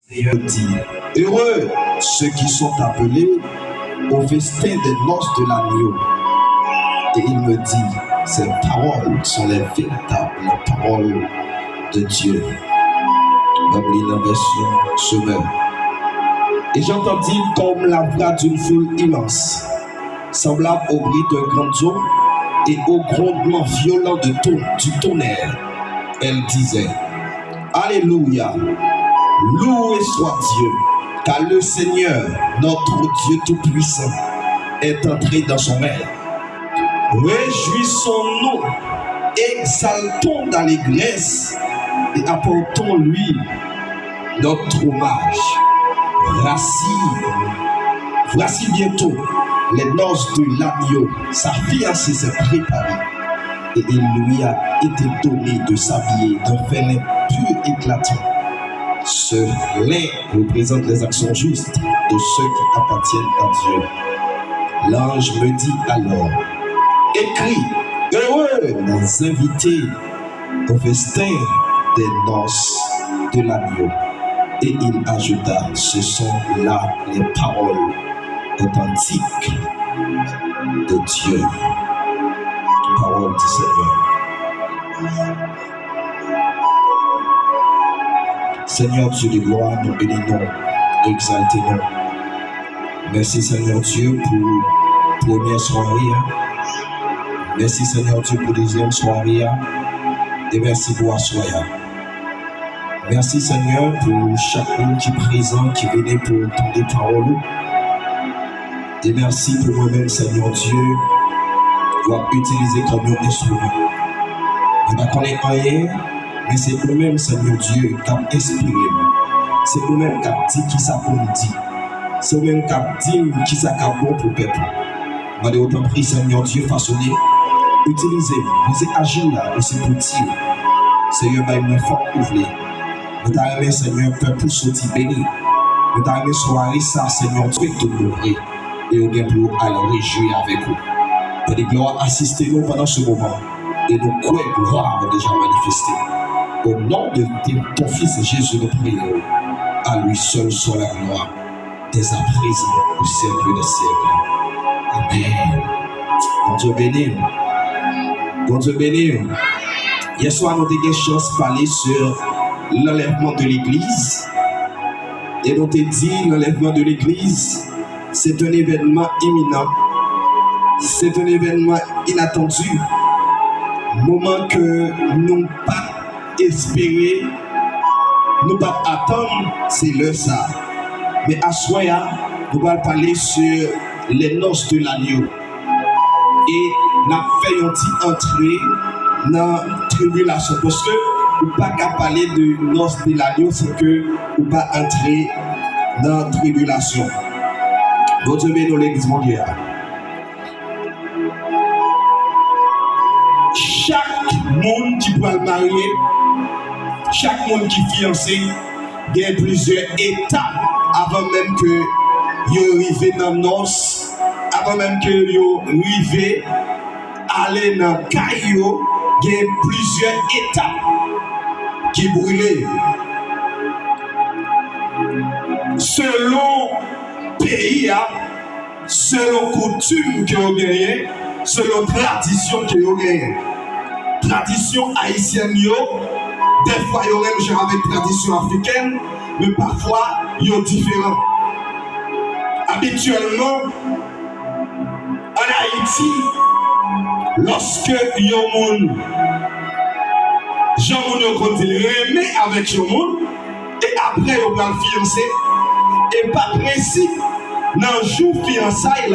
Seigneur dit, heureux ceux qui sont appelés au festin des noces de l'agneau. Et il me dit, ces paroles sont les véritables paroles de Dieu. Même la version semeur. Et j'entendis comme la voix d'une foule immense, semblable au bruit d'un grand eau et au grondement violent du tonnerre. Elle disait, Alléluia, loué soit Dieu, car le Seigneur, notre Dieu Tout-Puissant, est entré dans son règne. Réjouissons-nous, exaltons d'allégresse et apportons-lui notre hommage. Voici bientôt les noces de l'agneau. Sa fiancée s'est préparée et il lui a été donné de s'habiller d'un fin lin pur éclatant. Ce lin représente les actions justes de ceux qui appartiennent à Dieu. L'ange me dit alors, écris, heureux les invités au festin des noces de l'agneau. Et il ajouta, ce sont là les paroles authentiques de Dieu. Parole du Seigneur. Seigneur Dieu de gloire, nous bénissons, nous exaltons. Merci Seigneur Dieu pour première soirée. Merci Seigneur Dieu pour deuxième soirée. Et merci pour la soirée. Merci Seigneur pour chaque monde qui est présent, qui venait pour entendre des paroles. Et merci pour moi-même Seigneur Dieu, pour utiliser comme un instrument. Je ne connais rien, mais c'est vous-même Seigneur Dieu qui a inspiré. C'est vous-même qui a dit qui ça pour nous dire. C'est vous-même qui a dit qui ça a bon pour le peuple. Je vais autant prier Seigneur Dieu, façonner, utilisez-moi. Vous êtes agile là, vous êtes petit. Seigneur, va me fort ouvrir. Nous t'arrivons, Seigneur, peuple sorti béni. Nous t'arrivons, soirée, ça, Seigneur, tu es tout l'ouvrir. Et au bien pour aller réjouir avec vous. Que des gloires assistez nous pendant ce moment. Et nos croix gloire déjà manifestées. Au nom de ton Fils Jésus, nous prions. À lui seul soit la gloire. Dès à présent, au siècle des siècles. Amen. Bon Dieu béni. Bon Dieu béni. Hier soir, nous avons eu chance de parler sur l'enlèvement de l'Église. Et nous te dit, l'enlèvement de l'Église, c'est un événement imminent. C'est un événement inattendu. Moment que nous n'avons pas espéré, nous pas attendre, c'est le ça. Mais à soya, nous allons parler sur les noces de l'agneau. Et nous avons fait une petite entrée dans la tribulation. Parce que ou pas qu'à parler de noces de l'agneau, c'est que ou pas entrer dans la tribulation. Bon Dieu bénisse l'église mondiale. Chaque monde qui peut le marier, chaque monde qui est fiancé, il y a plusieurs étapes avant même que vous arrivez dans les noces, avant même que vous arrivez à aller dans le caillou, il y a plusieurs étapes qui brûlent. Selon pays, selon coutume que vous gagnez, selon tradition que vous gagnez. Tradition haïtienne, des fois vous même genre avec tradition africaine, mais parfois vous différents. Habituellement, en Haïti, lorsque vous Jean-Moun continue remet avec Jean-Moun et après on va le fiancé et pas précis dans le jour fiançailles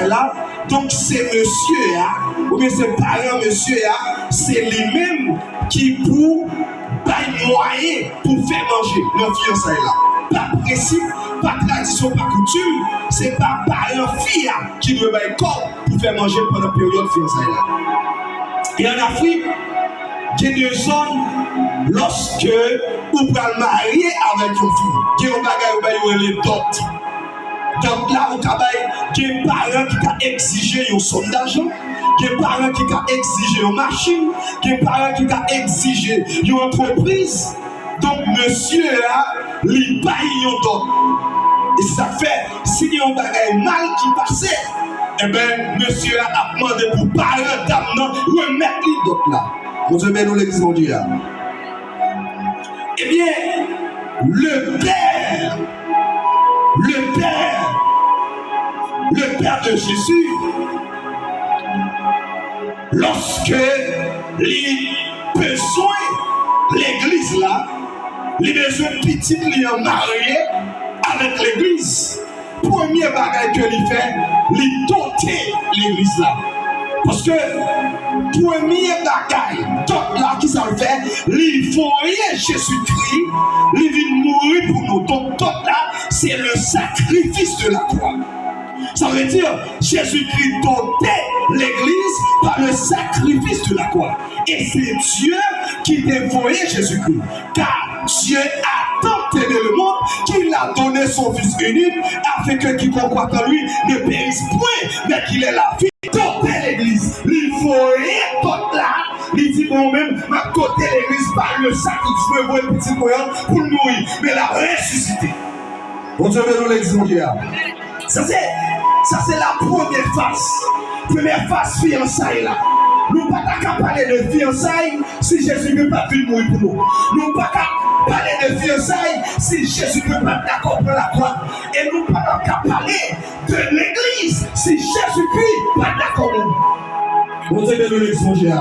là donc c'est monsieur ou bien c'est parent monsieur c'est lui-même qui pour bailler moyen pour faire manger le fiançailles là pas précis pas tradition pas coutume c'est pas parent fille qui doit bailler corps pour faire manger pendant la période fiançailles là. Et en Afrique, il y a des zones, lorsque vous pouvez marier avec une fille, il y a des bagage qui donc là, il y a des parents qui ont exigé une somme d'argent, il y a des parents qui ont exigé une machine, il y a des parents qui ont exigé une entreprise. Donc, monsieur il paye un don. Et ça fait, si il y a un bagage mal qui passait, eh bien, monsieur a demandé pour parler d'âme, remettre les dons là. Vous savez, nous l'église, mon Dieu. Eh bien, le Père de Jésus, lorsque les besoins, l'église là, les besoins petits, les mariés avec l'église, premier bagage que il fait, il doter l'église là. Parce que premier bagage, donc là qui ça le fait, il faut rien Jésus-Christ, il vient mourir pour nous. Donc là, c'est le sacrifice de la croix. Ça veut dire Jésus-Christ dotait l'église par le sacrifice de la croix. Et c'est Dieu qui dévoyait Jésus-Christ. Car Dieu a tant aimé le monde qu'il a donné son Fils unique afin que quiconque croit en lui ne périsse point, mais qu'il ait la vie. Doter l'église. Il faut rien d'autre là. Il dit moi-même, m'a doté l'église par le sacrifice. Je veux voir un petit moyen pour le nourrir. Mais la ressuscité. Bon Dieu, nous l'exemple. Ça c'est la première phase. Première phase fiançailles là. Nous ne pouvons pas parler de fiançailles si Jésus ne peut pas venir mourir pour nous. Nous ne pouvons pas parler de fiançailles si Jésus ne peut pas d'accord pour la croix. Et nous ne pouvons pas parler de l'église si Jésus-Christ n'est pas d'accord pour nous. Vous avez donné l'église.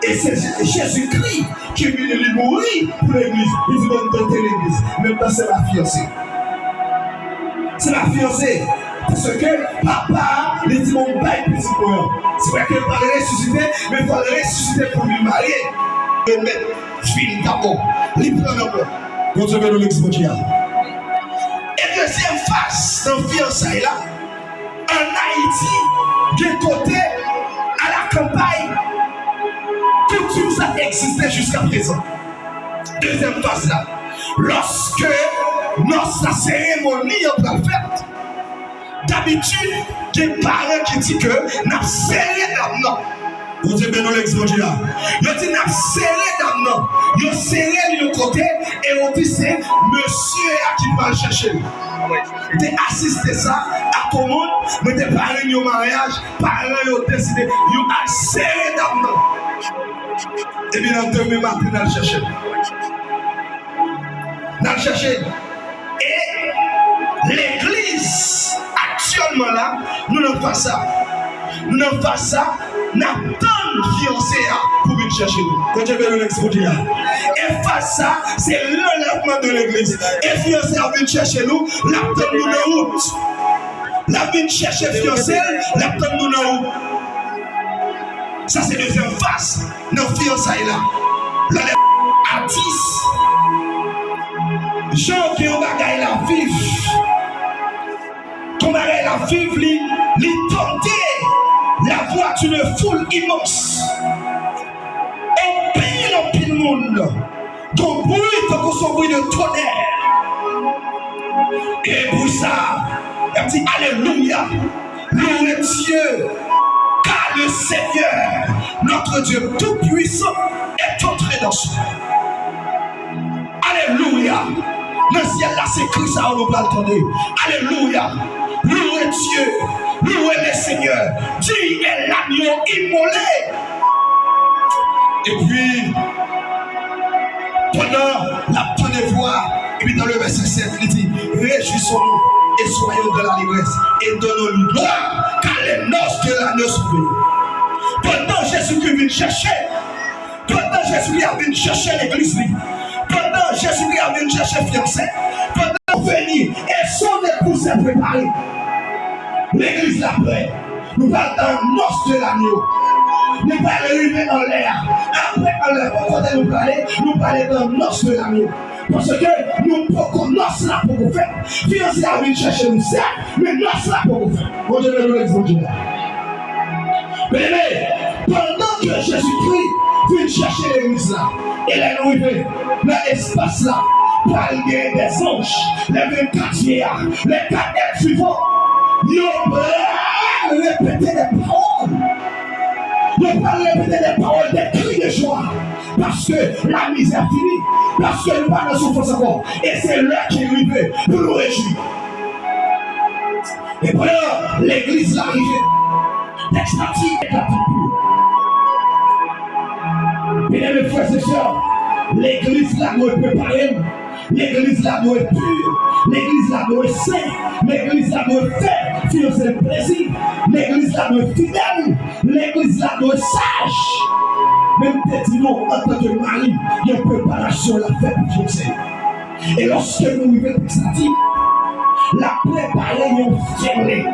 Et c'est Jésus-Christ qui est venu mourir pour l'église. Il dit de doter l'église. Maintenant c'est la fiancée. C'est la fiancée. Parce que papa, il dit mon bail petit pour. C'est vrai qu'il va ressusciter, mais il va ressusciter pour lui marier. Et mettre fil d'abord. Il prend d'abord. Quand je vais dans l'explosion. Et deuxième phase dans fiançailles là, en Haïti, de côté à la campagne, tout ça existait jusqu'à présent. Deuxième phase là, lorsque notre cérémonie est faite, d'habitude, il y a des parents qui disent que nous avons serré d'âme. Vous avez bien l'explosion là. Ils disent nous avons serré d'âme. Ils ont serré de côté et on dit c'est monsieur qui va le chercher. Ils ont assisté ça à tout le monde, mais des parents au mariage, parents ont décidé, ils ont serré d'âme. Et bien, demain matin, nous allons chercher. Nous allons chercher. Et l'église, actuellement là, nous n'avons pas ça. Nous n'avons pas ça. Nous avons fiancé pour venir chercher nous. Quand je vais nous l'exposer. Et face ça, c'est l'enlèvement de l'église. Et fiancé a venir chercher nous, l'attend nous de route. La venir chercher fiancé, l'attend nous de route. Ça, c'est deuxième face. Nos fiançailles là. L'enlèvement à 10. Jean qui ont bagaille la vive. Ton bagaille la vive, li tenter la voix d'une foule immense. En pile monde. Ton bruit, ton son bruit de tonnerre. Et pour ça, elle dit Alléluia. Louez Dieu. Car le Seigneur, notre Dieu tout-puissant, est entré dans ce monde. Alléluia. Le ciel là, c'est Christ, ça on nous va entendre. Alléluia. Louez Dieu. Louez le Seigneur. Dieu est l'agneau immolé. Et puis, pendant la première voix, et puis dans le verset 7, il dit réjouissons-nous et soyons de la libresse et donnons-lui gloire, car les noces de l'agneau sont venues. Pendant Jésus-Christ vient chercher, pendant Jésus-Christ vient chercher l'église, pendant Jésus-Christ vient chercher fiancé, pendant venir et son épouse est préparée, l'église l'après, nous parlons dans noces de l'agneau. Nous parlons arriver en l'air. Après, en l'air, quand nous parlons dans noces de l'agneau. Parce que nous pouvons noces là pour vous faire. Fiancé a venu chercher nous, certes, mais noces là pour vous faire. Bon Dieu, nous l'exemple. Mais pendant que Jésus-Christ vient chercher l'église là, il est arrivé dans l'espace là, par des anges, les 24 vieillards, les 4 êtres suivants, ils ont répété des paroles. Ils ont répété des paroles, des cris de joie, Parce que la misère finit. Parce que nous pas dans souffrance encore. Et c'est l'heure qui est arrivée pour nous réjouir. Et pendant l'église l'arrivée, texte est la pure. Mesdames et frères et sœurs, l'église là doit être préparée. L'église là doit être pure. L'église là doit être sainte. L'église là doit être faite. Si c'est le plaisir. L'église là doit être fidèle. L'église là doit être sage. Même peut-être nous, en tant que mari, il y a une préparation la fête pour Joseph. Et lorsque nous vivons avec ça, la préparer, nous fermer.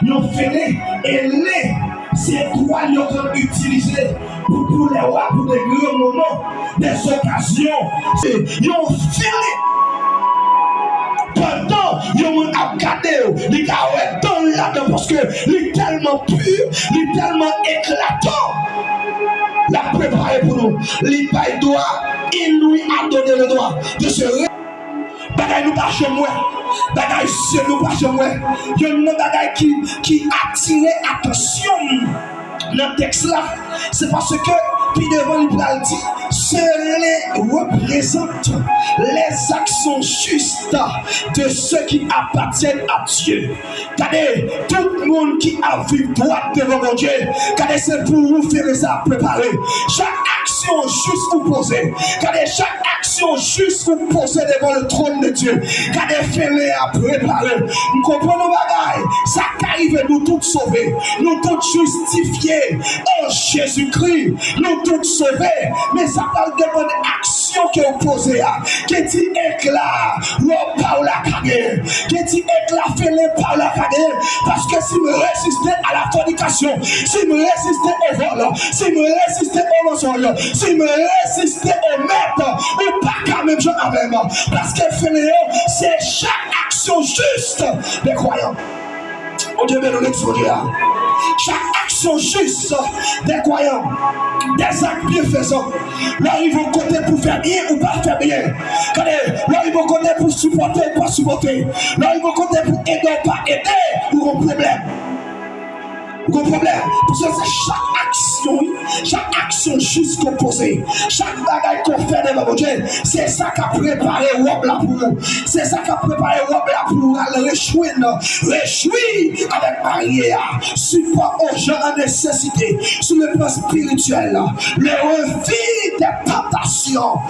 Nous fermer et les c'est toi qui ont utilisé pour les rois, pour des grands moments, des occasions. Ils ont fermé. Pendant ils ont regardé, les gars dans là-dedans parce que il est tellement pur, il est tellement éclatant. La préparer pour nous. Il lui a donné le droit de se bagaille nous pas chez moi. Bagaille c'est nous pas chez moi. Il y a une bagaille qui attire attention dans le texte là. C'est parce que puis devant il a dit cela représente les actions justes de ceux qui appartiennent à Dieu. Regardez, tout le monde qui a vu droit devant mon Dieu, regardez, c'est pour vous faire ça préparer. Chaque action juste vous poser. Regardez, chaque action juste vous poser devant le trône de Dieu. Regardez, faites-les à préparer. Nous comprenons bagaille. Ça arrive nous tous sauvés. Nous tous justifiés en Jésus-Christ. Nous tous sauvés. Mais ça parle de bonne action que vous posez. Qui dit éclat, ou par la carrière. Qui dit éclat, faites-les par la carrière. Parce que si me résistez à la fornication, si me résistez au vol, si me résistez au mensonge, si me résistez au maître, ou pas quand même je n'avais pas. Parce que faites-les, c'est chaque action juste des croyants. Oh Dieu, béni notre Dieu. Chaque action juste des croyants, des actes bienfaisants, là ils vont compter pour faire bien ou pas faire bien. Là ils vont compter pour supporter ou pas supporter. Là ils vont compter pour aider ou pas aider ou un problème. Gros problème, parce que c'est chaque action juste qu'on pose, chaque bagaille qu'on fait devant Dieu, c'est ça qui a préparé Rob là pour nous. C'est ça qui a préparé Rob là pour nous aller réjouir avec Maria, support aux gens en nécessité, sur le plan spirituel, le refus des tentations,